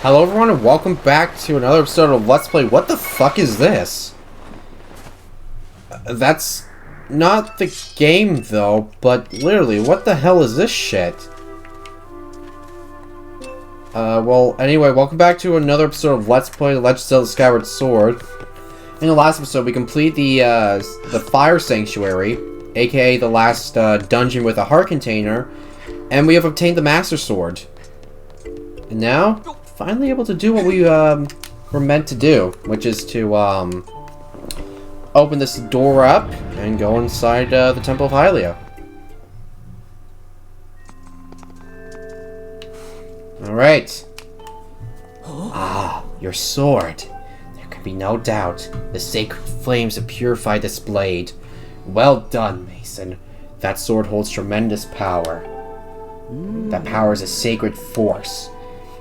Hello everyone and welcome back to another episode of Let's Play. What the fuck is this? That's not the game though, but literally, what the hell is this shit? Well, anyway, welcome back to another episode of Let's Play Zelda Skyward Sword. In the last episode, we complete the Fire Sanctuary, aka the last dungeon with a heart container, and we have obtained the Master Sword. And now, finally able to do what we were meant to do, which is to open this door up and go inside the Temple of Hylia. Alright. Ah, your sword. There can be no doubt. The sacred flames have purified this blade. Well done, Mason. That sword holds tremendous power. That power is a sacred force.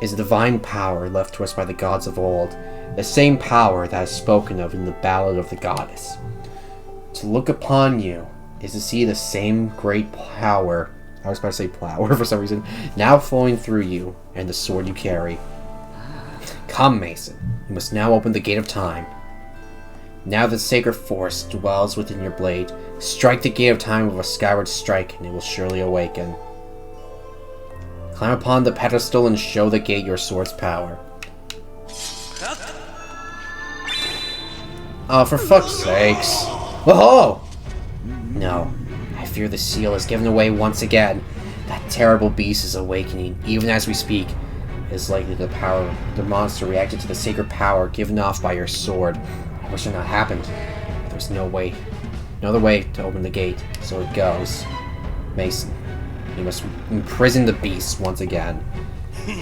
Is a divine power left to us by the gods of old. The same power that is spoken of in the Ballad of the Goddess. To look upon you is to see the same great power, I was about to say plower for some reason, now flowing through you and the sword you carry. Come, Mason. You must now open the gate of time. Now the sacred force dwells within your blade. Strike the gate of time with a skyward strike and it will surely awaken. Climb upon the pedestal and show the gate your sword's power. Oh, for fuck's sakes. Whoa! No, I fear the seal is given away once again. That terrible beast is awakening, even as we speak. It is likely the monster reacted to the sacred power given off by your sword. I wish it had not happened. There's no other way to open the gate, so it goes. Mason. You must imprison the beast once again.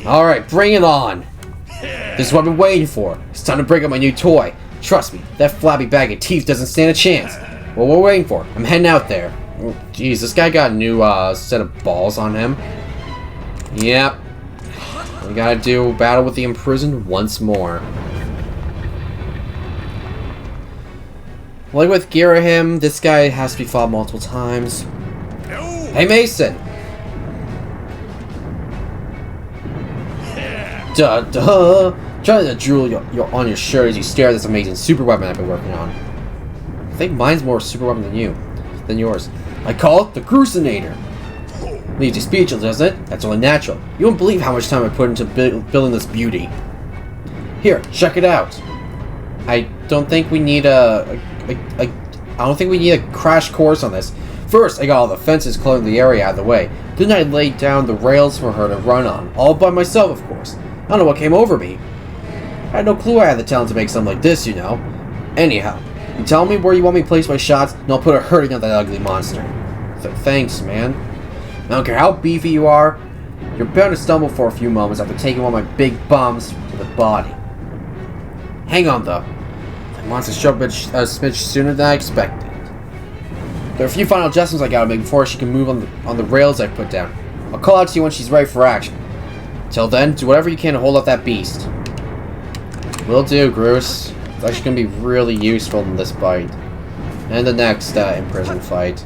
Alright, bring it on! This is what I've been waiting for. It's time to break up my new toy. Trust me, that flabby bag of teeth doesn't stand a chance. What we're waiting for? I'm heading out there. Oh, jeez, this guy got a new set of balls on him. Yep. We gotta do battle with the Imprisoned once more. Like with Girahim, this guy has to be fought multiple times. Hey Mason! Duh! Try to drool on your shirt as you stare at this amazing super weapon I've been working on. I think mine's more super weapon than yours. I call it the Crucinator. Leaves you speechless, doesn't it? That's only natural. You won't believe how much time I put into building this beauty. Here, check it out. I don't think we need a crash course on this. First, I got all the fences clogging the area out of the way. Then I laid down the rails for her to run on, all by myself, of course. I don't know what came over me. I had no clue I had the talent to make something like this, you know. Anyhow, you tell me where you want me to place my shots, and I'll put a hurting on that ugly monster. Thanks, man. I don't care how beefy you are, you're bound to stumble for a few moments after taking one of my big bombs to the body. Hang on, though. That monster showed up a smidge sooner than I expected. There are a few final adjustments I gotta make before she can move on the rails I put down. I'll call out to you when she's ready for action. Till then, do whatever you can to hold off that beast. Will do, Groose. It's actually going to be really useful in this fight. And the next Imprisoned fight.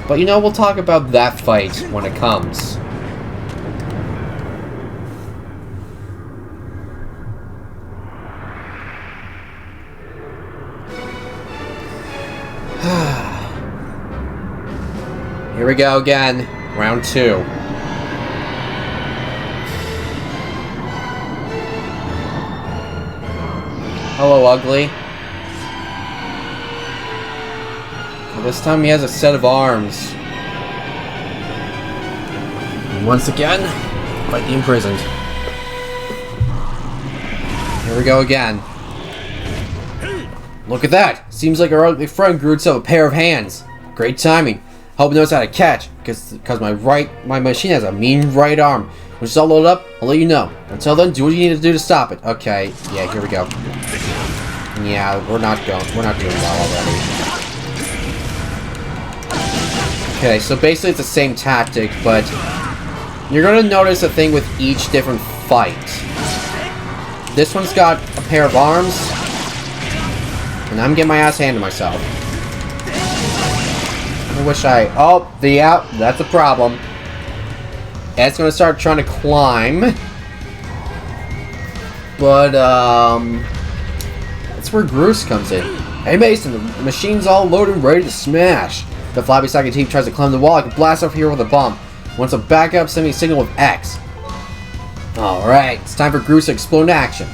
But you know, we'll talk about that fight when it comes. Here we go again. Round 2. Hello, ugly. This time he has a set of arms. And once again, fight the Imprisoned. Here we go again. Look at that! Seems like our ugly friend grew himself a pair of hands. Great timing. Hope he knows how to catch, because my machine has a mean right arm. When it's all loaded up, I'll let you know. Until then, do what you need to do to stop it. Okay, yeah, here we go. Yeah, we're not doing well already. Okay, so basically it's the same tactic, but you're gonna notice a thing with each different fight. This one's got a pair of arms, and I'm getting my ass handed to myself. I wish I... Oh, that's a problem. It's gonna start trying to climb. But, that's where Groose comes in. Hey Mason, the machine's all loaded and ready to smash. The floppy socket team tries to climb the wall. I can blast off here with a bomb. Once a backup, send me a signal with X. Alright, it's time for Groose to explode in action.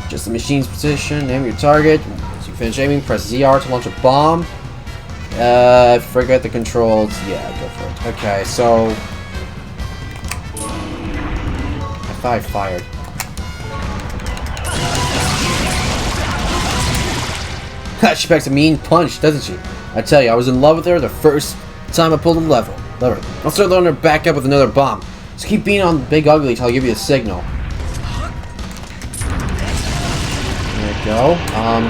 Just the machine's position, aim your target. As you finish aiming, press ZR to launch a bomb. Forget the controls. Yeah, go for it. Okay, so... I thought I fired. She packs a mean punch, doesn't she? I tell you, I was in love with her the first time I pulled the lever. I'll start letting her back up with another bomb. Just keep being on Big Ugly till I give you a signal. There we go.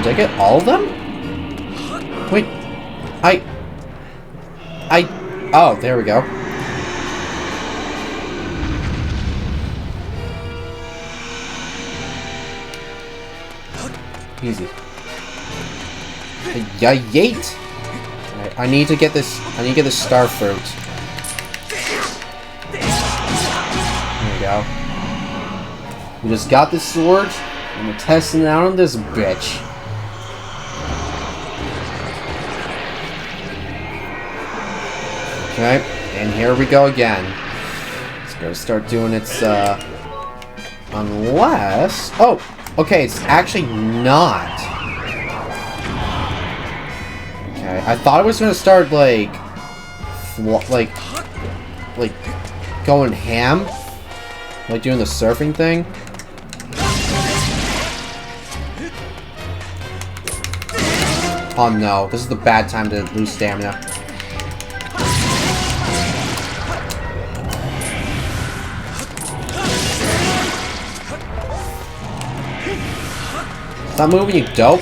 Did I get all of them? Wait. Oh, there we go. Easy. Yeet! Alright, I need to get this star fruit. There we go. We just got this sword, and we're testing it out on this bitch. Okay, and here we go again. It's gonna start doing its, unless... Oh! Okay, it's actually not. Okay, I thought it was gonna start, like going ham. Like doing the surfing thing. Oh no, this is the bad time to lose stamina. Stop moving, you dope.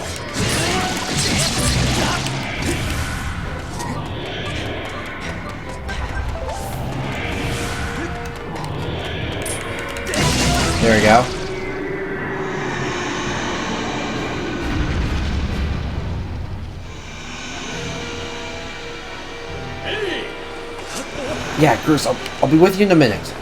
There we go. Yeah, Groose, I'll be with you in a minute.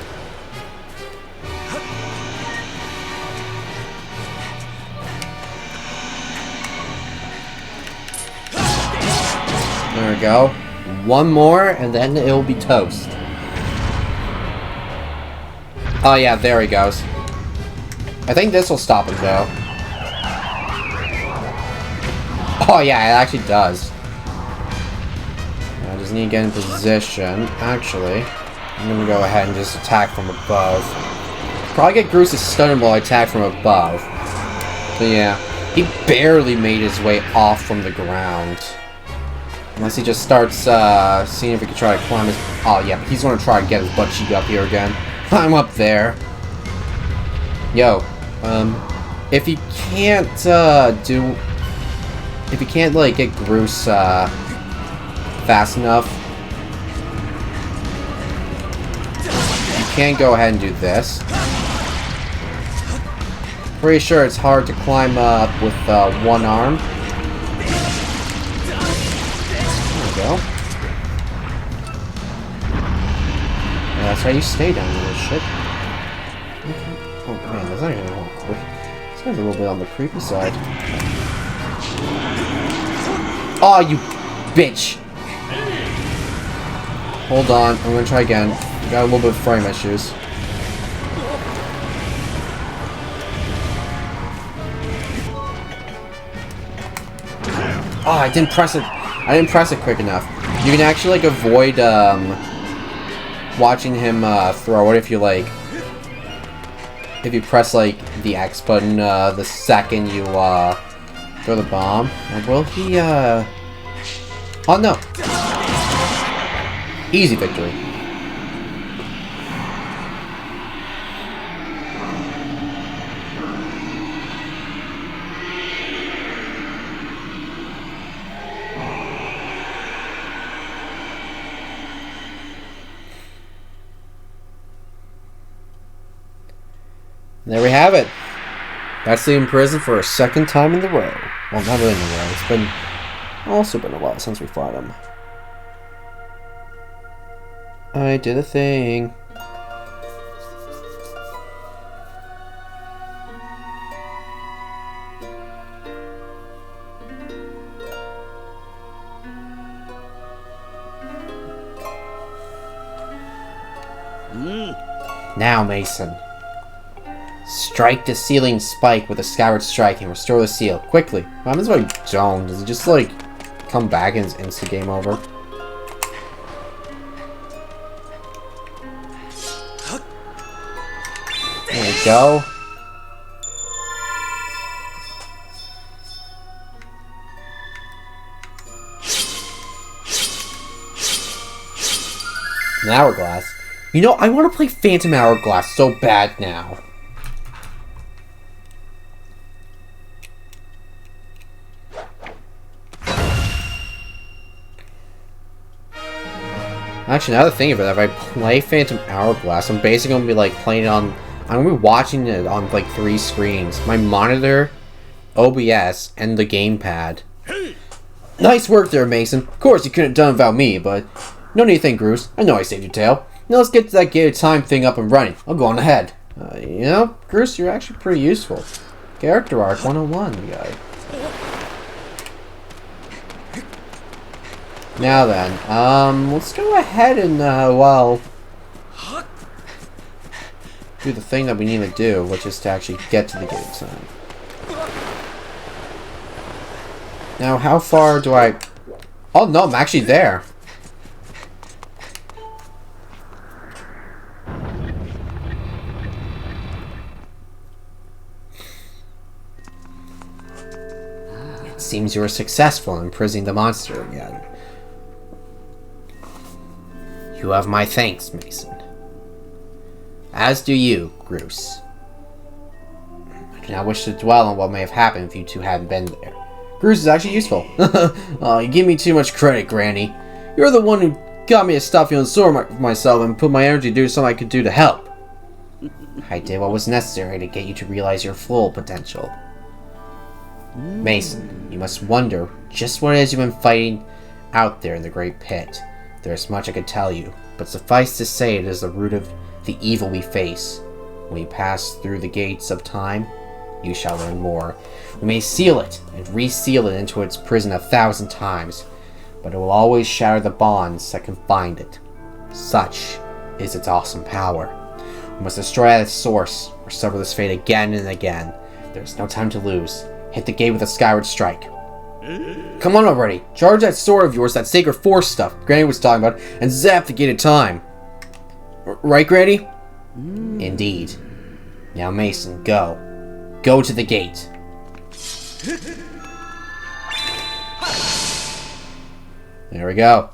There we go. One more, and then it'll be toast. Oh yeah, there he goes. I think this will stop him, though. Oh yeah, it actually does. I just need to get in position. Actually, I'm gonna go ahead and just attack from above. Probably get Groose's stun while I attack from above. But yeah, he barely made his way off from the ground. Unless he just starts seeing if he can try to climb his... Oh yeah, but he's gonna try to get his butt cheek up here again. I'm up there. Yo, if you can't if you can't like get Groose fast enough, you can go ahead and do this. Pretty sure it's hard to climb up with one arm. There we go. That's how you stay down with this shit. Okay. Oh man, that's not even a little quick. This guy's a little bit on the creepy side. Oh, you bitch! Hold on, I'm gonna try again. Got a little bit of frame issues. Oh, I didn't press it. I didn't press it quick enough. You can actually like avoid watching him throw it if you like, if you press like the X button the second you throw the bomb. Or will he oh no. Easy victory. There we have it. That's the Imprisoned for a second time in the row. Well, not really in a row. It's been also been a while since we fought him. I did a thing. Now, Mason. Strike the ceiling spike with a Skyward Strike and restore the seal. Quickly. What happens if I don't? Does it just, like, come back and it's instant game over? There we go. An hourglass. You know, I want to play Phantom Hourglass so bad now. Actually, now that I think of it, if I play Phantom Hourglass, I'm basically going to be like playing it on... I'm going to be watching it on like 3 screens. My monitor, OBS, and the gamepad. Nice work there, Mason. Of course, you couldn't have done it without me, but... No need to thank Bruce. I know I saved your tail. Now let's get to that gated time thing up and running. I'll go on ahead. You know, Bruce, you're actually pretty useful. Character arc 101, guy. Now then, let's go ahead and, well... do the thing that we need to do, which is to actually get to the gated time. Now, how far do I... Oh, no, I'm actually there. It seems you were successful in imprisoning the monster again. You have my thanks, Mason. As do you, Bruce. I do not wish to dwell on what may have happened if you two hadn't been there. Bruce is actually useful. You give me too much credit, Granny. You're the one who got me to stop feeling sore for myself and put my energy to do something I could do to help. I did what was necessary to get you to realize your full potential. Mason, you must wonder just what it is you've been fighting out there in the Great Pit. There is much I could tell you, but suffice to say it is the root of the evil we face. When you pass through the gates of time, you shall learn more. We may seal it and reseal it into its prison 1,000 times, but it will always shatter the bonds that confine it. Such is its awesome power. We must destroy its source, or suffer this fate again and again. There is no time to lose. Hit the gate with a Skyward Strike. Come on already. Charge that sword of yours, that Sacred Force stuff Granny was talking about, and zap the gated time. Right, Granny? Indeed. Now, Mason, go. Go to the gate. There we go.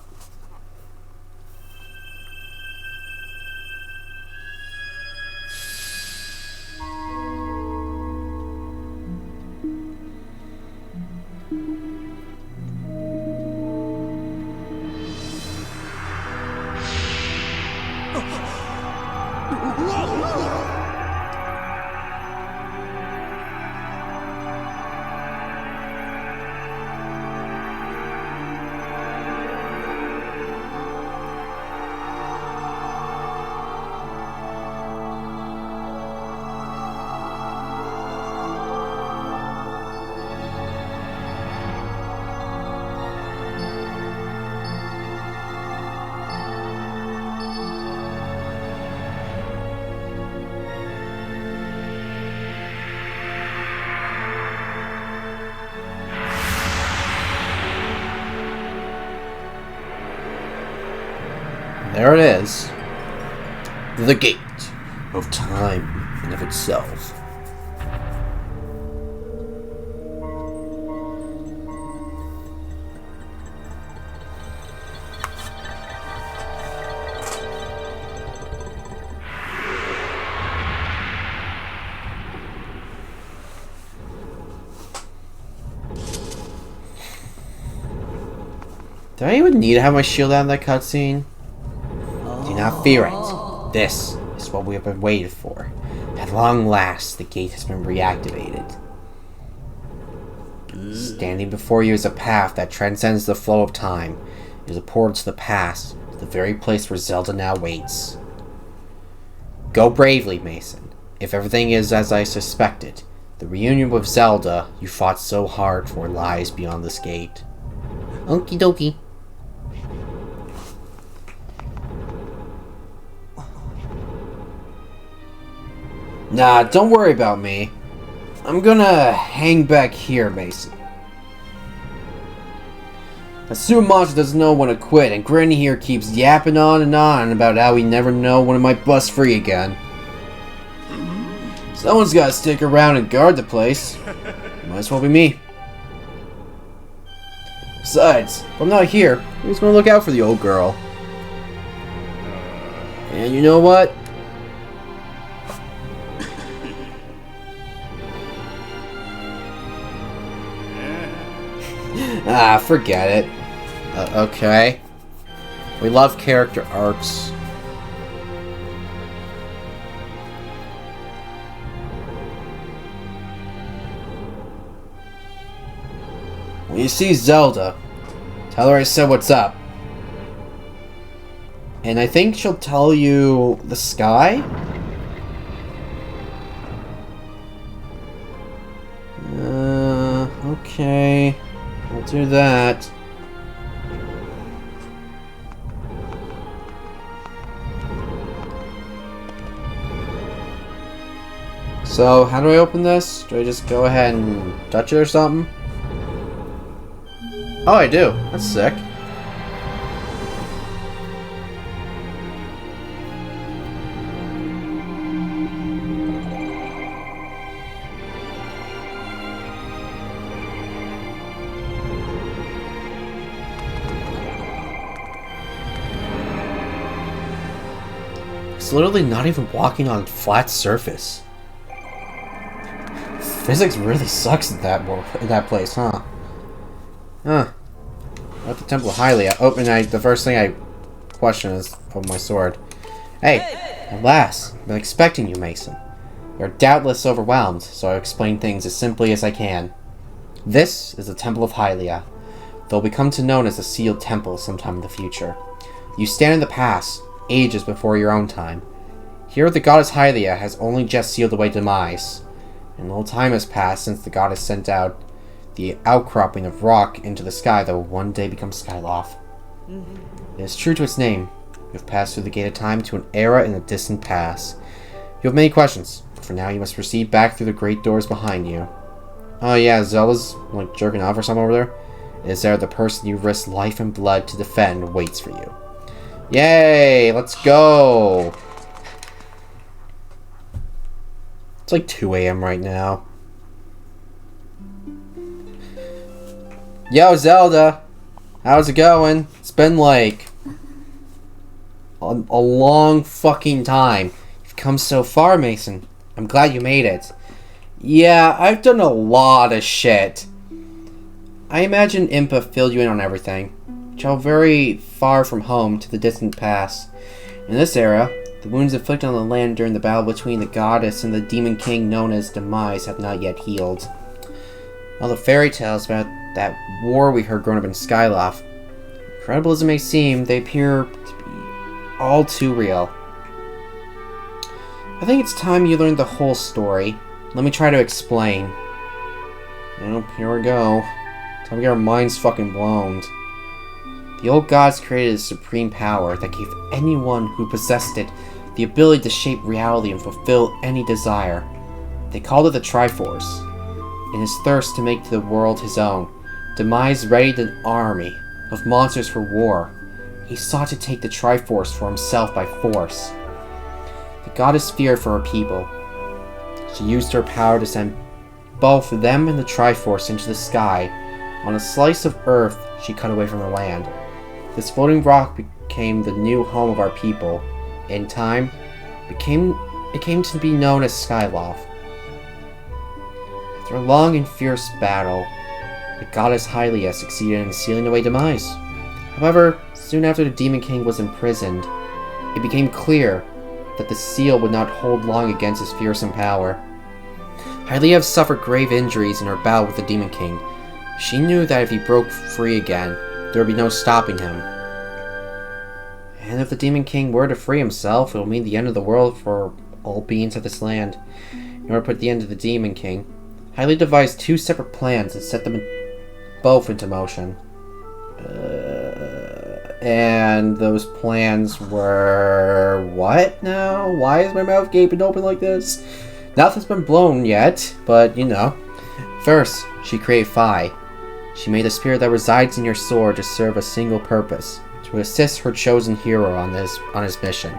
There it is. The gate of time and of itself. Do I even need to have my shield out in that cutscene? Do not fear it. This is what we have been waiting for. At long last, the gate has been reactivated. Standing before you is a path that transcends the flow of time. It is a portal to the past, to the very place where Zelda now waits. Go bravely, Mason. If everything is as I suspected, the reunion with Zelda you fought so hard for lies beyond this gate. Okie dokie. Nah, don't worry about me. I'm gonna hang back here, Mason. The sewer monster doesn't know when to quit, and Granny here keeps yapping on and on about how we never know when it might bust free again. Someone's gotta stick around and guard the place. Might as well be me. Besides, if I'm not here, who's gonna look out for the old girl? And you know what? Ah, forget it. Okay. We love character arcs. When you see Zelda, tell her I said what's up. And I think she'll tell you the sky? Okay. I'll do that. So, how do I open this? Do I just go ahead and touch it or something? Oh, I do. That's sick. It's literally not even walking on flat surface. Physics really sucks in that place, huh? Huh. At the Temple of Hylia. Oh, and the first thing I question is, oh, my sword. Hey, at last. I've been expecting you, Mason. You're doubtless overwhelmed, so I'll explain things as simply as I can. This is the Temple of Hylia. They'll become to known as the Sealed Temple sometime in the future. You stand in the past, ages before your own time. Here the goddess Hylia has only just sealed away Demise. And a little time has passed since the goddess sent out the outcropping of rock into the sky that will one day become Skyloft. It is true to its name. You have passed through the gate of time to an era in the distant past. You have many questions, but for now you must proceed back through the great doors behind you. Oh yeah, Zelda's like jerking off or something over there. It is there the person you risked life and blood to defend waits for you. Yay! Let's go! It's like 2 AM right now. Yo, Zelda! How's it going? It's been like a long fucking time. You've come so far, Mason. I'm glad you made it. Yeah, I've done a lot of shit. I imagine Impa filled you in on everything. Travel very far from home to the distant past. In this era, the wounds inflicted on the land during the battle between the goddess and the demon king known as Demise have not yet healed. All the fairy tales about that war we heard growing up in Skyloft, incredible as it may seem, they appear to be all too real. I think it's time you learned the whole story. Let me try to explain. Well, here we go. Time to get our minds fucking blown. The old gods created a supreme power that gave anyone who possessed it the ability to shape reality and fulfill any desire. They called it the Triforce. In his thirst to make the world his own, Demise readied an army of monsters for war. He sought to take the Triforce for himself by force. The goddess feared for her people. She used her power to send both them and the Triforce into the sky on a slice of earth she cut away from the land. This floating rock became the new home of our people. In time, it came to be known as Skyloft. After a long and fierce battle, the goddess Hylia succeeded in sealing away Demise. However, soon after the Demon King was imprisoned, it became clear that the seal would not hold long against his fearsome power. Hylia suffered grave injuries in her battle with the Demon King. She knew that if he broke free again, there would be no stopping him. And if the Demon King were to free himself, it would mean the end of the world for all beings of this land. In order to put the end to the Demon King, Hylia devised 2 separate plans and set them both into motion. And those plans were... what now? Why is my mouth gaping open like this? Nothing's been blown yet, but you know. First, she created Phi. She made the spirit that resides in your sword to serve a single purpose, to assist her chosen hero on his mission.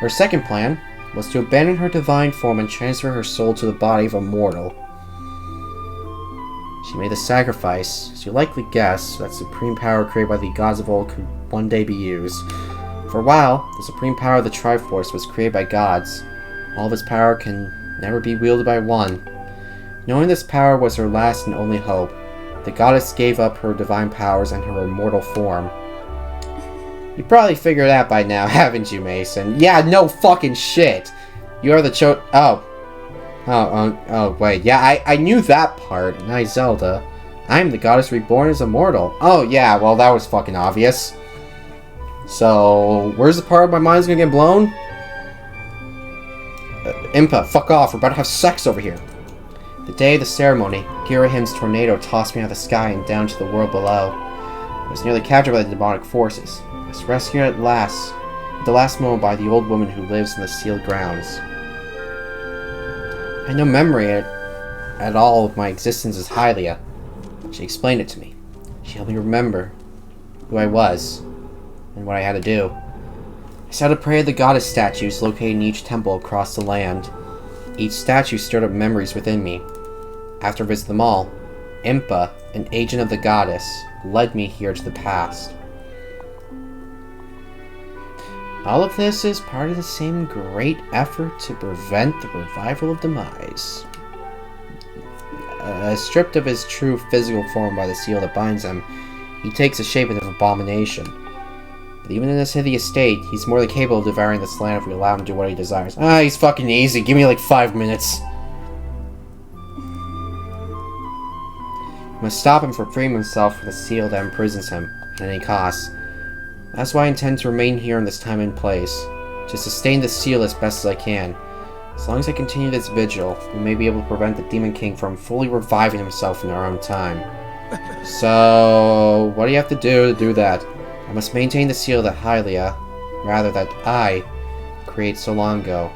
Her second plan was to abandon her divine form and transfer her soul to the body of a mortal. She made the sacrifice, as you likely guessed, that supreme power created by the gods of old could one day be used. For a while, the supreme power of the Triforce was created by gods. All of its power can never be wielded by one. Knowing this power was her last and only hope, the goddess gave up her divine powers and her immortal form. You probably figured that by now, haven't you, Mason? Yeah, no fucking shit! You are the Oh, wait. Yeah, I knew that part. And I, Zelda. I am the goddess reborn as a mortal. Oh, yeah, well, that was fucking obvious. So, where's the part of my mind's gonna get blown? Impa, fuck off. We're about to have sex over here. The day of the ceremony, Girahim's tornado tossed me out of the sky and down to the world below. I was nearly captured by the demonic forces. I was rescued at the last moment by the old woman who lives in the sealed grounds. I had no memory at all of my existence as Hylia. She explained it to me. She helped me remember who I was and what I had to do. I started to pray to the goddess statues located in each temple across the land. Each statue stirred up memories within me. After I visited them all, Impa, an agent of the goddess, led me here to the past. All of this is part of the same great effort to prevent the revival of Demise. Stripped of his true physical form by the seal that binds him, he takes the shape of an abomination. But even in this hideous state, he's more than capable of devouring this land if we allow him to do what he desires. Ah, he's fucking easy. Give me like 5 minutes. We must stop him from freeing himself from the seal that imprisons him at any cost. That's why I intend to remain here in this time and place, to sustain the seal as best as I can. As long as I continue this vigil, we may be able to prevent the Demon King from fully reviving himself in our own time. So, what do you have to do that? I must maintain the seal that Hylia, rather that I, created so long ago,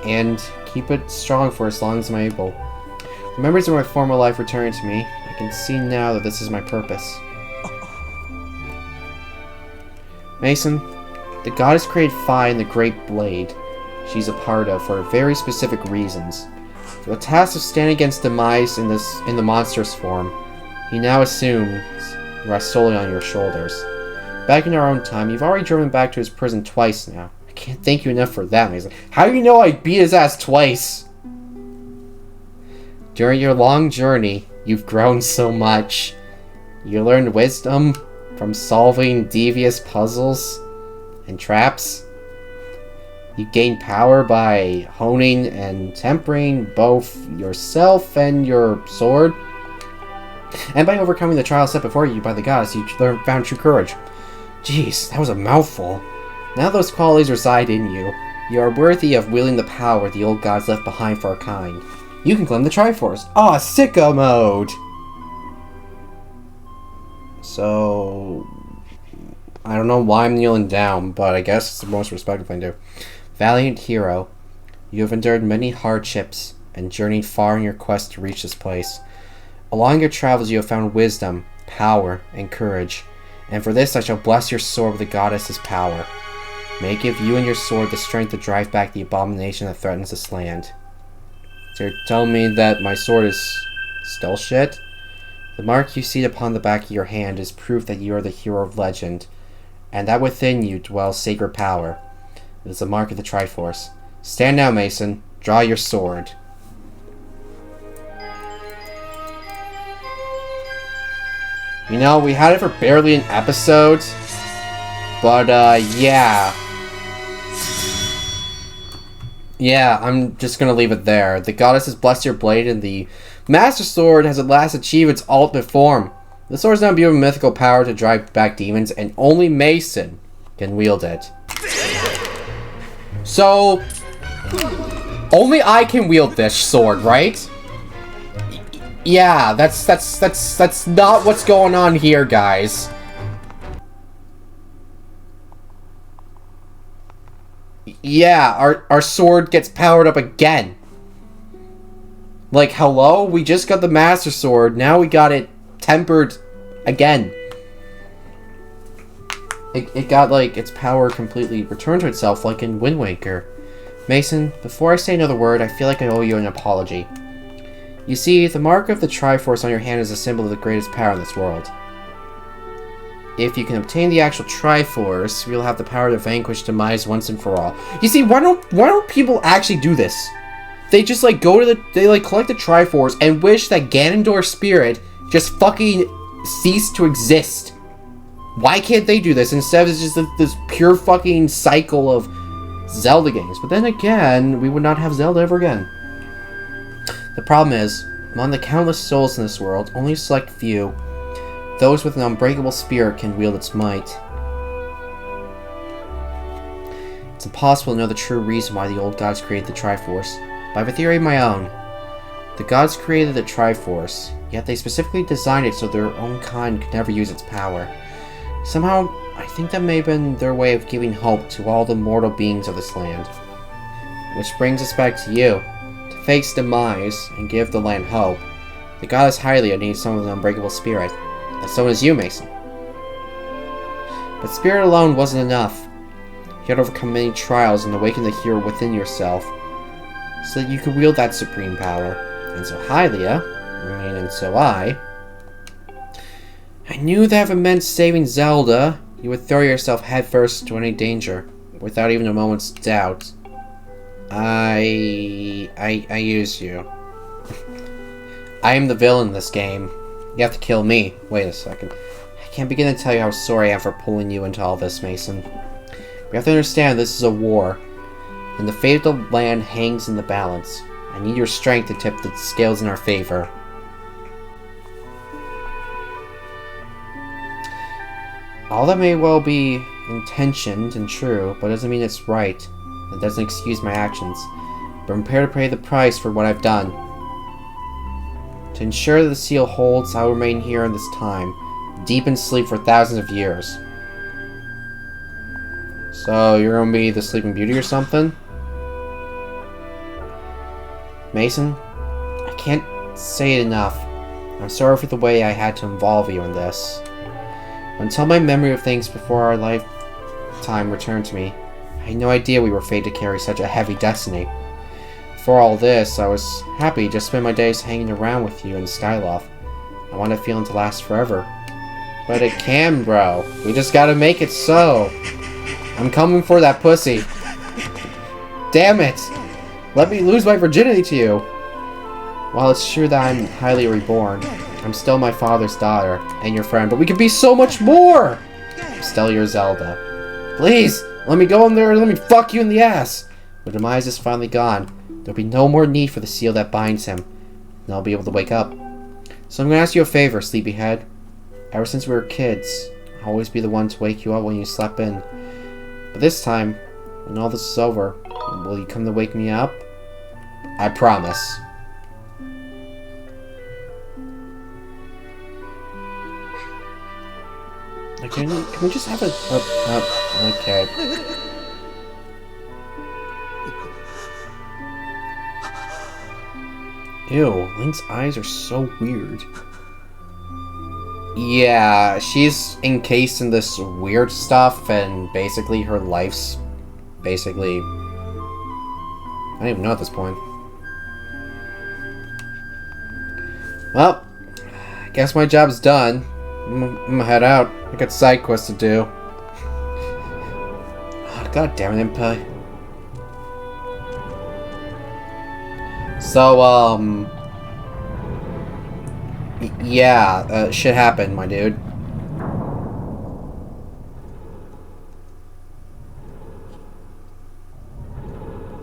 and keep it strong for as long as I'm able. The memories of my former life returning to me. I can see now that this is my purpose. Mason, the goddess created Phi in the Great Blade she's a part of for very specific reasons. For the task of standing against Demise in the monstrous form, he now assumes rests solely on your shoulders. Back in our own time, you've already driven back to his prison twice now. I can't thank you enough for that, Mason. How do you know I beat his ass twice? During your long journey, you've grown so much. You learned wisdom from solving devious puzzles and traps. You gain power by honing and tempering both yourself and your sword. And by overcoming the trial set before you by the goddess, you found true courage. Jeez, that was a mouthful. Now those qualities reside in you. You are worthy of wielding the power the old gods left behind for our kind. You can claim the Triforce. Ah, sicko mode! So, I don't know why I'm kneeling down, but I guess it's the most respectful thing to do. Valiant hero, you have endured many hardships and journeyed far in your quest to reach this place. Along your travels you have found wisdom, power, and courage, and for this I shall bless your sword with the goddess's power. May it give you and your sword the strength to drive back the abomination that threatens this land. So you're telling me that my sword is still shit? The mark you see upon the back of your hand is proof that you are the hero of legend, and that within you dwells sacred power. It is the mark of the Triforce. Stand now, Mason. Draw your sword. You know, we had it for barely an episode, but, yeah. Yeah, I'm just gonna leave it there. The goddess has blessed your blade, and the Master Sword has at last achieved its ultimate form. The sword is now given mythical power to drive back demons, and only Mason can wield it. So, only I can wield this sword, right? Yeah, that's not what's going on here, guys. Yeah, our sword gets powered up again. Like, hello? We just got the Master Sword, now we got it tempered again. It got, like, its power completely returned to itself, like in Wind Waker. Mason, before I say another word, I feel like I owe you an apology. You see, the mark of the Triforce on your hand is a symbol of the greatest power in this world. If you can obtain the actual Triforce, you'll have the power to vanquish Demise once and for all. You see, why don't people actually do this? They just, like, they, like, collect the Triforce and wish that Ganondorf's spirit just fucking ceased to exist. Why can't they do this? Instead, it's just this pure fucking cycle of Zelda games. But then again, we would not have Zelda ever again. The problem is, among the countless souls in this world, only a select few, those with an unbreakable spirit, can wield its might. It's impossible to know the true reason why the old gods created the Triforce, but I have a theory of my own. The gods created the Triforce, yet they specifically designed it so their own kind could never use its power. Somehow, I think that may have been their way of giving hope to all the mortal beings of this land. Which brings us back to you. To face Demise and give the land hope, the goddess Hylia needs someone with an unbreakable spirit. And so is you, Mason. But spirit alone wasn't enough. You had to overcome many trials and awaken the hero within yourself, so that you could wield that supreme power. And so Hylia, and so I knew that if it meant saving Zelda, you would throw yourself headfirst into any danger, without even a moment's doubt. I used you. I am the villain in this game. You have to kill me. Wait a second. I can't begin to tell you how sorry I am for pulling you into all this, Mason. We have to understand this is a war, and the fate of the land hangs in the balance. I need your strength to tip the scales in our favor. All that may well be intentioned and true, but doesn't mean it's right. It doesn't excuse my actions. But I'm prepared to pay the price for what I've done. To ensure that the seal holds, I will remain here in this time, deep in sleep for thousands of years. So, you're gonna be the Sleeping Beauty or something? Mason, I can't say it enough. I'm sorry for the way I had to involve you in this. Until my memory of things before our lifetime returned to me, I had no idea we were fated to carry such a heavy destiny. For all this, I was happy to spend my days hanging around with you in Skyloft. I wanted the feeling to last forever. But it can, bro. We just gotta make it so. I'm coming for that pussy. Damn it! Let me lose my virginity to you! While it's true that I'm highly reborn, I'm still my father's daughter, and your friend, but we could be so much more! I'm still your Zelda. Please, let me go in there and let me fuck you in the ass! When Demise is finally gone, there'll be no more need for the seal that binds him, and I'll be able to wake up. So I'm gonna ask you a favor, sleepyhead. Ever since we were kids, I'll always be the one to wake you up when you slept in. But this time, when all this is over, will you come to wake me up? I promise. Can we just have okay. Ew, Link's eyes are so weird. Yeah, she's encased in this weird stuff, and basically her life's basically... I don't even know at this point. Well, I guess my job's done. I'm gonna head out. I got side quests to do. Oh, God damn it, Impa. So, yeah, shit happened, my dude.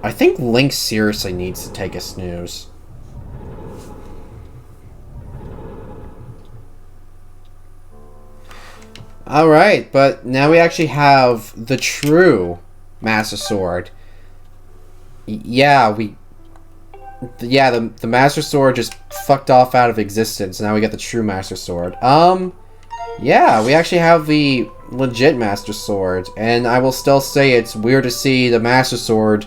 I think Link seriously needs to take a snooze. Alright, but now we actually have the true Master Sword. Yeah, the Master Sword just fucked off out of existence. Now we got the true Master Sword. Yeah, we actually have the legit Master Sword. And I will still say it's weird to see the Master Sword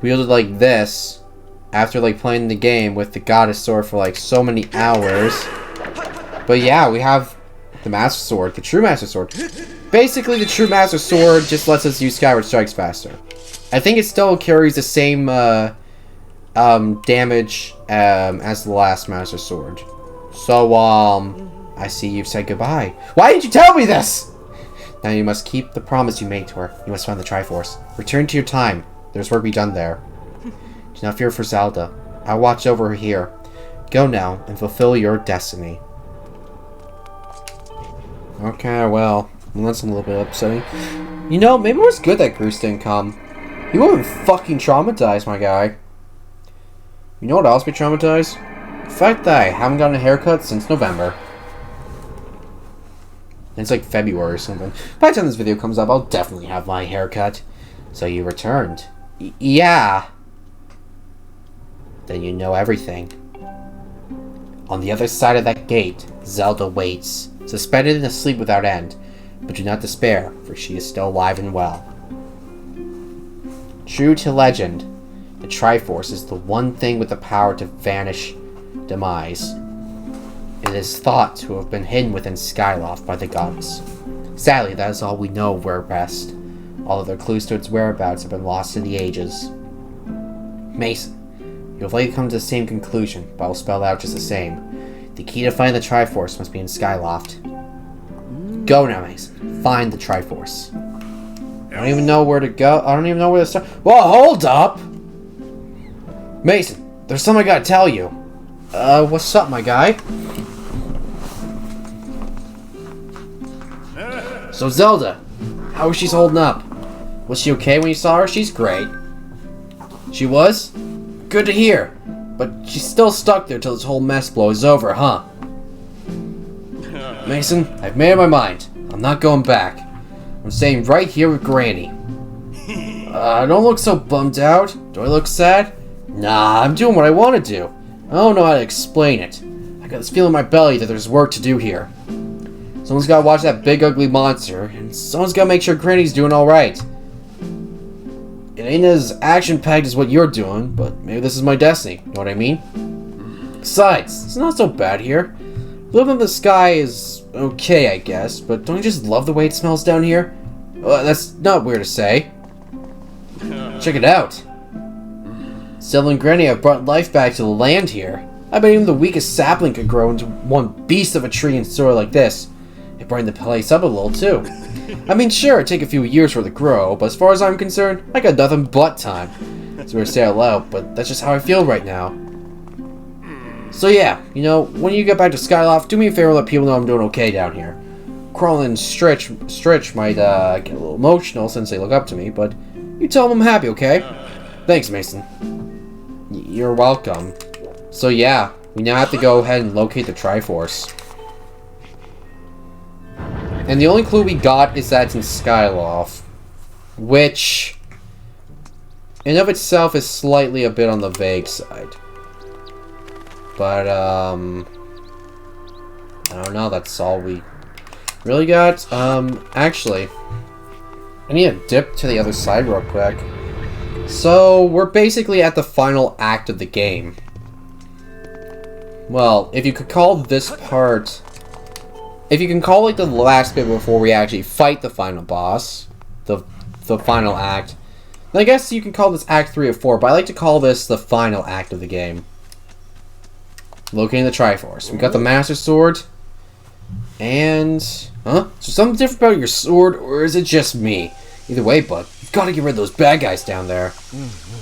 wielded like this after like playing the game with the goddess sword for like so many hours. But yeah, we have the Master Sword, the true Master Sword. Basically, the true Master Sword just lets us use Skyward Strikes faster. I think it still carries the same damage as the last Master Sword. So, I see you've said goodbye. Why didn't you tell me this? Now you must keep the promise you made to her. You must find the Triforce. Return to your time. There's work to be done there. Do not fear for Zelda. I'll watch over her here. Go now and fulfill your destiny. Okay, well, that's a little bit upsetting. You know, maybe it was good that Groose didn't come. He would have been fucking traumatized, my guy. You know what else be traumatized? The fact that I haven't gotten a haircut since November. It's like February or something. By the time this video comes up, I'll definitely have my haircut. So you returned. Yeah. Then you know everything. On the other side of that gate, Zelda waits, suspended in a sleep without end. But do not despair, for she is still alive and well. True to legend, the Triforce is the one thing with the power to banish Demise. It is thought to have been hidden within Skyloft by the gods. Sadly, that is all we know of where it rests. All other clues to its whereabouts have been lost to the ages. Mason, you have likely come to the same conclusion, but I will spell it out just the same. The key to find the Triforce must be in Skyloft. Go now, Mason. Find the Triforce. I don't even know where to go. I don't even know where to start. Whoa, hold up! Mason, there's something I gotta tell you. What's up, my guy? So Zelda, how is she holding up? Was she okay when you saw her? She's great. She was? Good to hear. But she's still stuck there till this whole mess blows over, huh? Mason, I've made up my mind. I'm not going back. I'm staying right here with Granny. Don't look so bummed out. Do I look sad? Nah, I'm doing what I want to do. I don't know how to explain it. I got this feeling in my belly that there's work to do here. Someone's gotta watch that big ugly monster, and someone's gotta make sure Granny's doing alright. It ain't as action-packed as what you're doing, but maybe this is my destiny, know what I mean? Besides, it's not so bad here. Living in the sky is okay, I guess, but don't you just love the way it smells down here? That's not weird to say. Check it out. Zelda and Granny have brought life back to the land here. I bet even the weakest sapling could grow into one beast of a tree in soil like this. It brightened the place up a little, too. I mean, sure, it'd take a few years for it to grow, but as far as I'm concerned, I got nothing but time. It's weird to say out loud, but that's just how I feel right now. So yeah, you know, when you get back to Skyloft, do me a favor, let people know I'm doing okay down here. Crawling and Stretch might get a little emotional since they look up to me, but you tell them I'm happy, okay? Thanks, Mason. You're welcome. So yeah, we now have to go ahead and locate the Triforce. And the only clue we got is that it's in Skyloft, which in of itself is slightly a bit on the vague side. But I don't know, that's all we really got. Actually, I need to dip to the other side real quick. So, we're basically at the final act of the game. Well, if you could call this part... If you can call it the last bit before we actually fight the final boss, the final act, then I guess you can call this Act 3 or 4, but I like to call this the final act of the game. Locating the Triforce. We got the Master Sword, and... Huh? Is there something different about your sword, or is it just me? Either way, bud, you've got to get rid of those bad guys down there.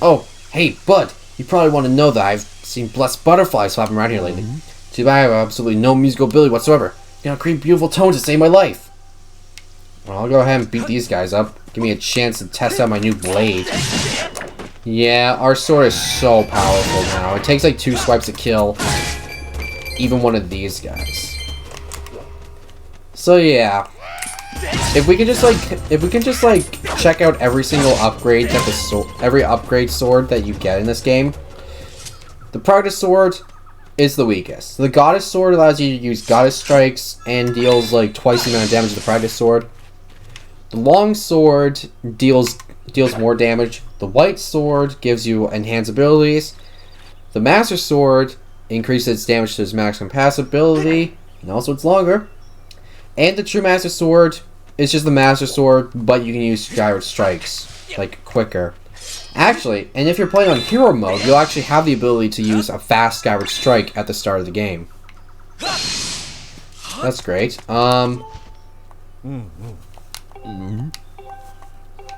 Oh, hey, bud, you probably want to know that I've seen blessed butterflies flapping around here lately. Too bad I have absolutely no musical ability whatsoever. You know, create beautiful tones to save my life. Well, I'll go ahead and beat these guys up. Give me a chance to test out my new blade. Yeah, our sword is so powerful now. It takes like 2 swipes to kill even one of these guys. So yeah. If we can just like check out every single upgrade that every upgrade sword that you get in this game. The Practice Sword is the weakest. The Goddess Sword allows you to use Goddess Strikes and deals like twice the amount of damage as the Practice Sword. The Long Sword deals more damage. The White Sword gives you enhanced abilities. The Master Sword increases its damage to its maximum passability, and also it's longer. And the True Master Sword is just the Master Sword, but you can use Skyward Strikes, like, quicker. Actually, and if you're playing on Hero Mode, you'll actually have the ability to use a fast Skyward Strike at the start of the game. That's great.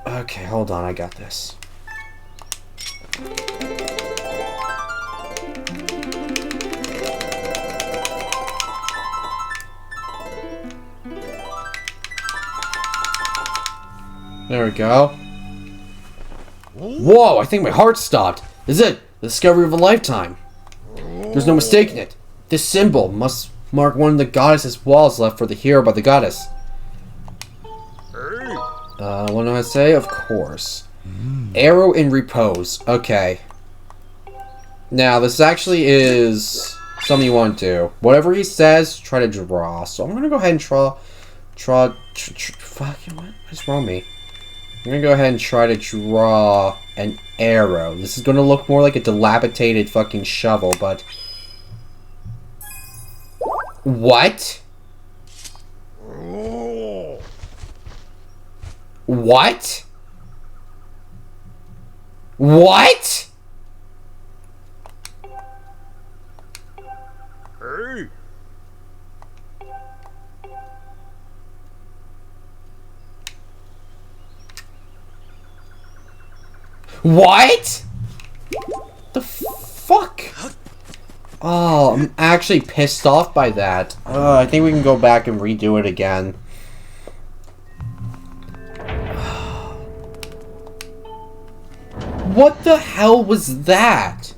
Okay, hold on, I got this. There we go. Whoa, I think my heart stopped. This is it. The discovery of a lifetime. There's no mistaking it. This symbol must mark one of the goddess's walls left for the hero by the goddess. What do I say? Of course. Arrow in repose. Okay. Now, this actually is something you want to do. Whatever he says, try to draw. So I'm going to go ahead and fucking what is wrong with me? I'm going to go ahead and try to draw an arrow. This is going to look more like a dilapidated fucking shovel, but... What? What? What? Hey. What? The fuck? Oh, I'm actually pissed off by that. I think we can go back and redo it again. What the hell was that?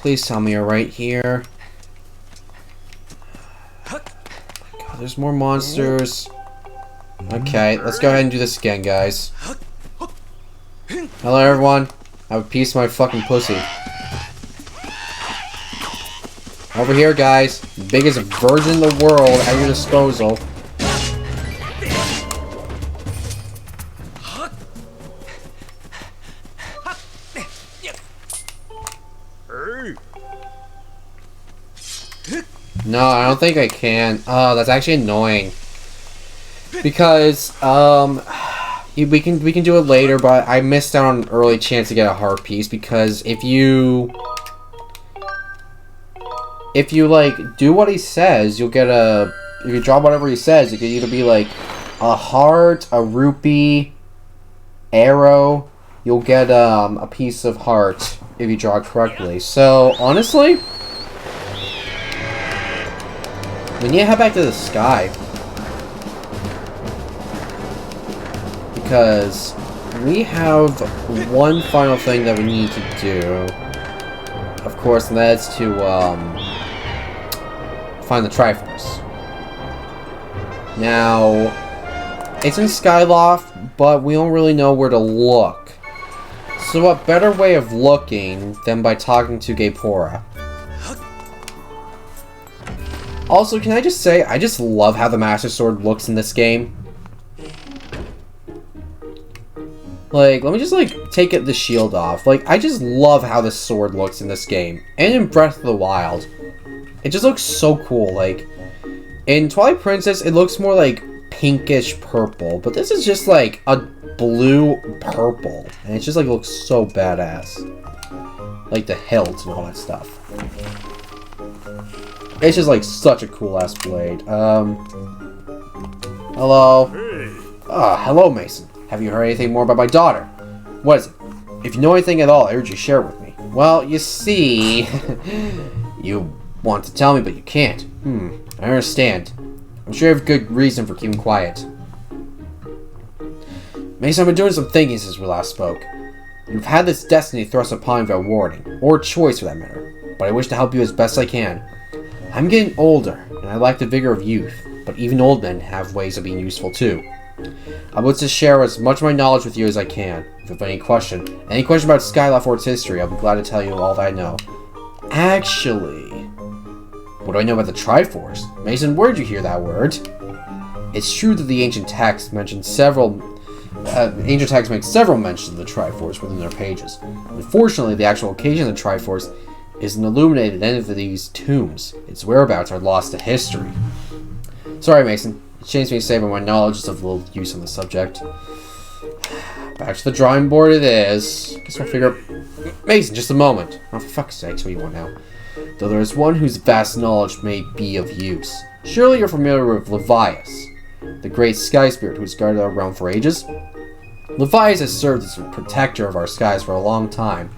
Please tell me you're right here. Oh my God, there's more monsters. Okay, let's go ahead and do this again, guys. Hello, everyone. I have a piece of my fucking pussy. Over here, guys. The biggest virgin in the world at your disposal. No, I don't think I can. Oh, that's actually annoying. Because, we can do it later, but I missed out on an early chance to get a heart piece, because if you like, do what he says, you'll get a... If you draw whatever he says, it could either be, like, a heart, a rupee, arrow. You'll get, a piece of heart if you draw it correctly. So, honestly... we need to head back to the sky. Because we have one final thing that we need to do. Of course, and that's to find the Triforce. Now, it's in Skyloft, but we don't really know where to look. So what better way of looking than by talking to Gapora? Also, can I just say, I just love how the Master Sword looks in this game. Like, let me just, like, take the shield off. Like, I just love how this sword looks in this game. And in Breath of the Wild. It just looks so cool. Like, in Twilight Princess, it looks more like pinkish purple. But this is just, like, a blue purple. And it just, like, looks so badass. Like, the hilt and all that stuff. It's just, like, such a cool-ass blade. Hello? Hello, Mason. Have you heard anything more about my daughter? What is it? If you know anything at all, I urge you to share it with me. Well, you see... you want to tell me, but you can't. I understand. I'm sure you have good reason for keeping quiet. Mason, I've been doing some thinking since we last spoke. You've had this destiny thrust upon you without warning, or choice for that matter, but I wish to help you as best I can. I'm getting older, and I lack the vigor of youth, but even old men have ways of being useful too. I would to share as much of my knowledge with you as I can. If you have any question about Skyloft or its history, I'll be glad to tell you all that I know. Actually, what do I know about the Triforce? Mason, where did you hear that word? It's true that the ancient text mentions several Ancient texts make several mentions of the Triforce within their pages. Unfortunately, the actual occasion of the Triforce isn't illuminated in any of these tombs. Its whereabouts are lost to history. Sorry, Mason. It changed me to say, but my knowledge is of little use on the subject. Back to the drawing board it is. Guess we'll figure out... Mason, just a moment. Oh, for fuck's sakes, what do you want now? Though there is one whose vast knowledge may be of use. Surely you're familiar with Hylias, the great sky spirit who has guarded our realm for ages? Hylias has served as a protector of our skies for a long time,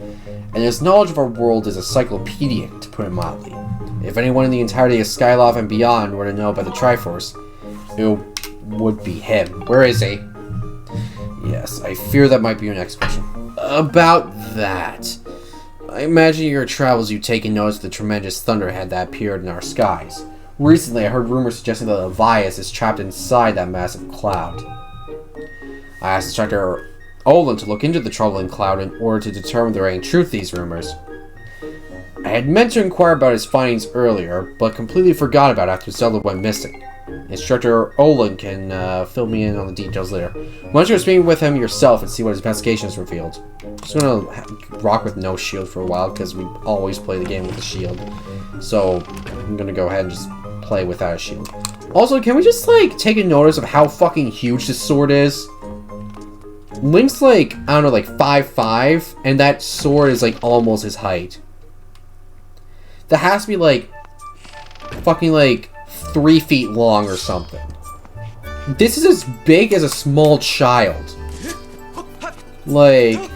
and his knowledge of our world is encyclopedic, to put it mildly. If anyone in the entirety of Skyloft and beyond were to know about the Triforce, it would be him. Where is he? Yes, I fear that might be your next question. About that. I imagine in your travels you've taken notice of the tremendous thunderhead that appeared in our skies. Recently, I heard rumors suggesting that Hylias is trapped inside that massive cloud. I asked Instructor Olin to look into the troubling cloud in order to determine the reigning truth of these rumors. I had meant to inquire about his findings earlier, but completely forgot about it after Zelda went missing. Instructor Olin can fill me in on the details later. Why don't you speak with him yourself and see what his investigation has revealed? I'm just gonna rock with no shield for a while because we always play the game with a shield. So I'm gonna go ahead and just play without a shield. Also, can we just like take a notice of how fucking huge this sword is? Link's like, I don't know, like 5'5", and that sword is like almost his height. That has to be like fucking like 3 feet long or something. This is as big as a small child. Like,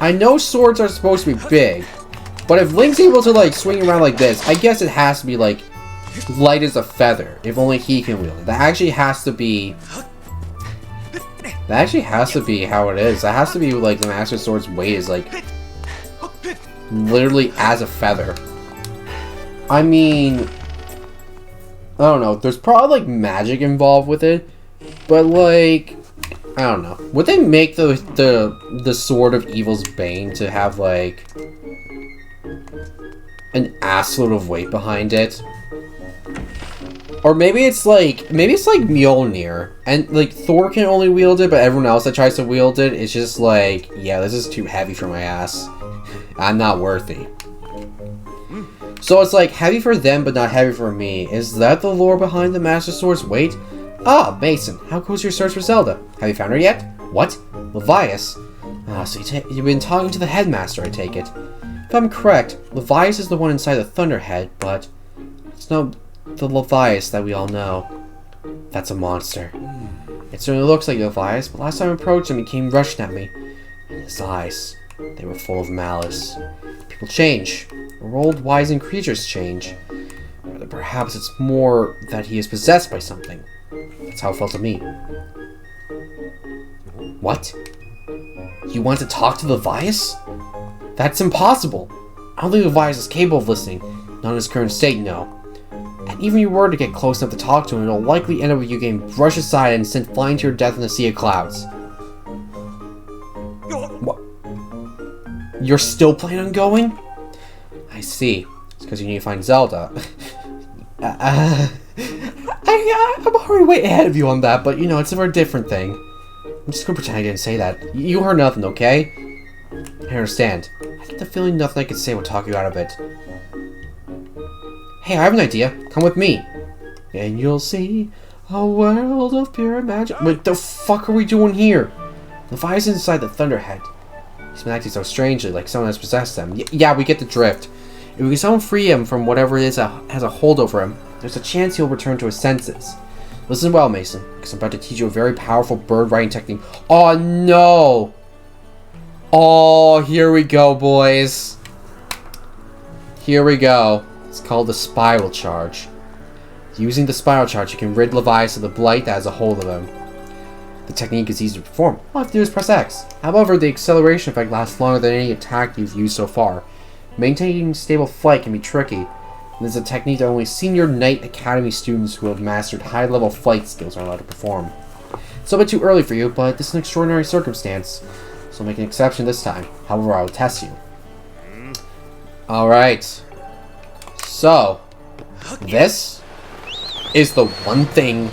I know swords are supposed to be big, but if Link's able to like swing around like this, I guess it has to be like light as a feather. If only he can wield it. That actually has to be how it is. That has to be like the Master Sword's weight is like literally as a feather. I mean, I don't know. There's probably like magic involved with it, but like, I don't know. Would they make the Sword of Evil's Bane to have like an assload of weight behind it? Or maybe it's like Mjolnir, and like Thor can only wield it, but everyone else that tries to wield it is just like, yeah, this is too heavy for my ass. I'm not worthy. So it's like heavy for them, but not heavy for me. Is that the lore behind the Master Sword's weight? Ah, Mason, how goes your search for Zelda? Have you found her yet? What? Hylias? Ah, so you've been talking to the headmaster, I take it. If I'm correct, Hylias is the one inside the Thunderhead, but it's not the Hylias that we all know. That's a monster. It certainly looks like Hylias, but last time I approached him, he came rushing at me. And his eyes, they were full of malice. People change. Or old, wizened creatures change. Or perhaps it's more that he is possessed by something. That's how it felt to me. What? You want to talk to Hylias? That's impossible. I don't think Hylias is capable of listening. Not in his current state, no. And even if you were to get close enough to talk to him, it'll likely end up with you getting brushed aside and sent flying to your death in the sea of clouds. What? You're still planning on going? I see. It's because you need to find Zelda. I'm already way ahead of you on that, but you know, it's a very different thing. I'm just gonna pretend I didn't say that. You heard nothing, okay? I understand. I get the feeling nothing I could say would talk you out of it. Hey, I have an idea. Come with me. And you'll see a world of pure magic. What the fuck are we doing here? Hylias is inside the Thunderhead. He's been acting so strangely, like someone has possessed them. Yeah, we get the drift. If we can somehow free him from whatever it is that has a hold over him, there's a chance he'll return to his senses. Listen well, Mason, because I'm about to teach you a very powerful bird writing technique. Oh, no! Oh, here we go, boys. Here we go. It's called the Spiral Charge. Using the Spiral Charge, you can rid Hylias of the blight that has a hold of him. The technique is easy to perform. All I have to do is press X. However, the acceleration effect lasts longer than any attack you've used so far. Maintaining stable flight can be tricky. This is a technique that only senior Knight Academy students who have mastered high-level flight skills are allowed to perform. It's a bit too early for you, but this is an extraordinary circumstance, so I'll make an exception this time. However, I will test you. Alright. So, this is the one thing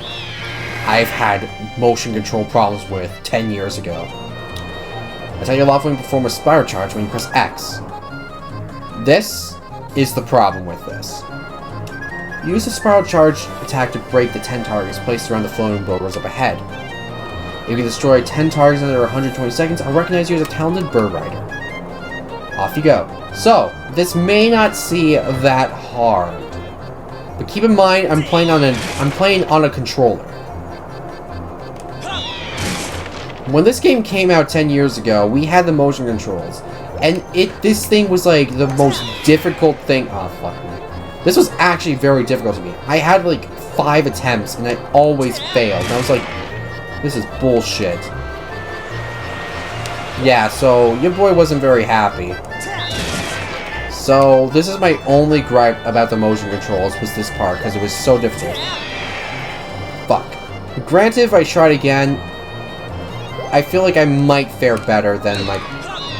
I've had motion control problems with 10 years ago. I tell you a lot when you perform a spiral charge when you press X. This is the problem with this. Use the spiral charge attack to break the 10 targets placed around the floating boulders up ahead. If you can destroy 10 targets in under 120 seconds, I'll recognize you as a talented bird rider. Off you go. So, this may not seem that hard, but keep in mind I'm playing on a controller. When this game came out 10 years ago, we had the motion controls, and this thing was like the most difficult thing. Oh fuck me. This was actually very difficult to me. I had like 5 attempts, and I always failed. And I was like, this is bullshit. Yeah, so your boy wasn't very happy. So this is my only gripe about the motion controls was this part, because it was so difficult. Fuck. Granted, if I tried again, I feel like I might fare better than my...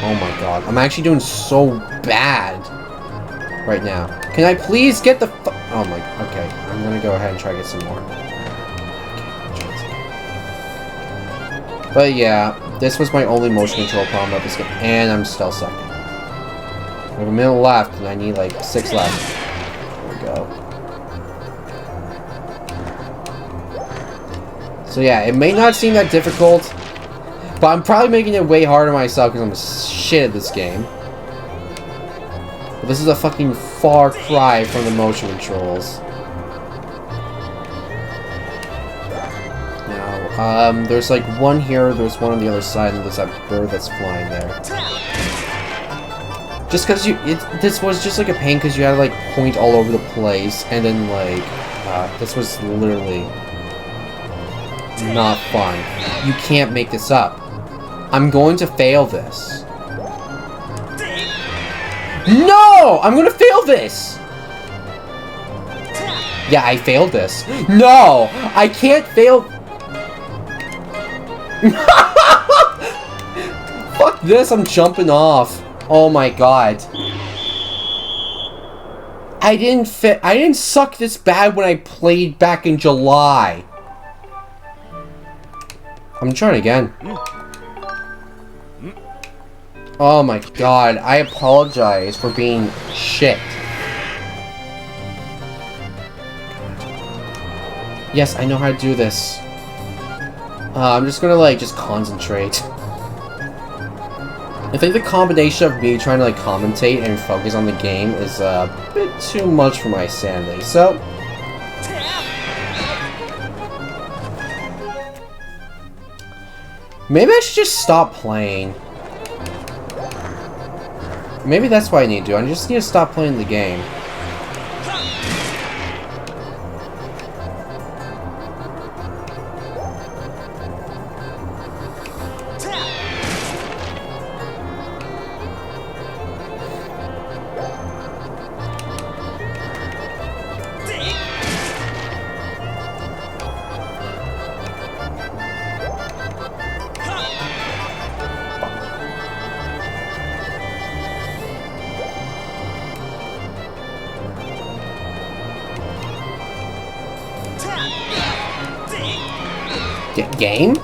Oh my god. I'm actually doing so bad right now. Can I please get the... Oh my... Okay. I'm gonna go ahead and try to get some more. But yeah, this was my only motion control problem about this game. And I'm still sucking. I have a minute left, and I need like 6 left. There we go. So yeah, it may not seem that difficult, but I'm probably making it way harder myself because I'm shit at this game. But this is a fucking far cry from the motion controls. Now, there's like one here, there's one on the other side, and there's that bird that's flying there. Just because this was just like a pain because you had to like point all over the place, and then like, this was literally not fun. You can't make this up. I'm going to fail this. No! I'm gonna fail this! Yeah, I failed this. No! I can't fail... Fuck this, I'm jumping off. Oh my god. I didn't suck this bad when I played back in July. I'm trying again. Oh my god, I apologize for being shit. Yes, I know how to do this. I'm just gonna like, just concentrate. I think the combination of me trying to like commentate and focus on the game is a bit too much for my sanity, so... Maybe I should just stop playing. Maybe that's what I need to do. I just need to stop playing the game. Game?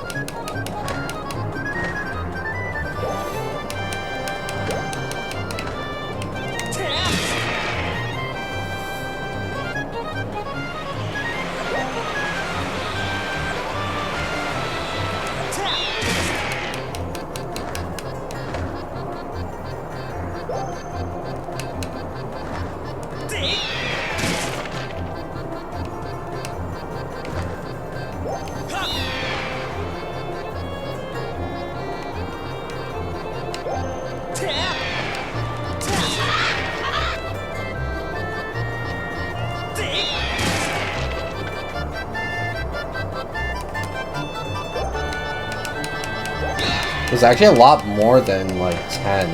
There's actually a lot more than, like, 10.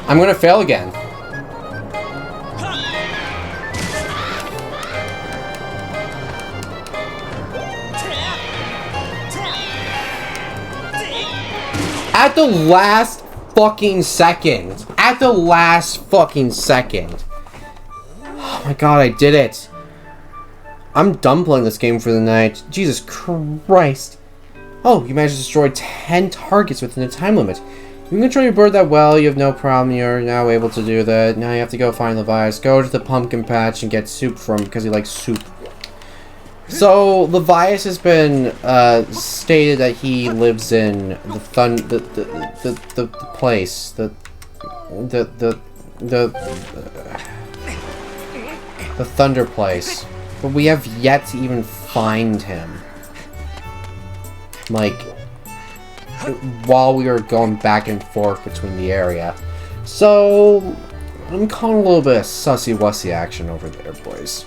I'm gonna fail again. At the last fucking second. At the last fucking second. my god, I did it! I'm done playing this game for the night. Jesus Christ. Oh, you managed to destroy 10 targets within a time limit. You can control your bird that well, you have no problem, you're now able to do that. Now you have to go find Levias, go to the pumpkin patch and get soup from him because he likes soup. So, Levias has been stated that he lives in the place, the Thunder place. But we have yet to even find him. Like, while we were going back and forth between the area. So, I'm calling a little bit of sussy-wussy action over there, boys.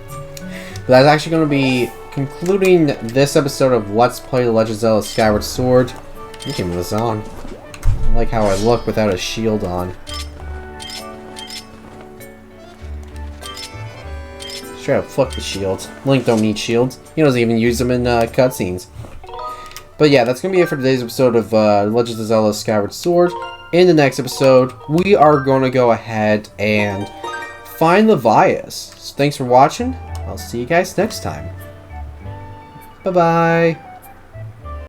But that's actually going to be concluding this episode of Let's Play The Legend of Zelda Skyward Sword. Look at this on. I like how I look without a shield on. Straight up, fuck the shields. Link don't need shields. He doesn't even use them in cutscenes. But yeah, that's going to be it for today's episode of Legend of Zelda Skyward Sword. In the next episode, we are going to go ahead and find Levias. So thanks for watching. I'll see you guys next time. Bye-bye.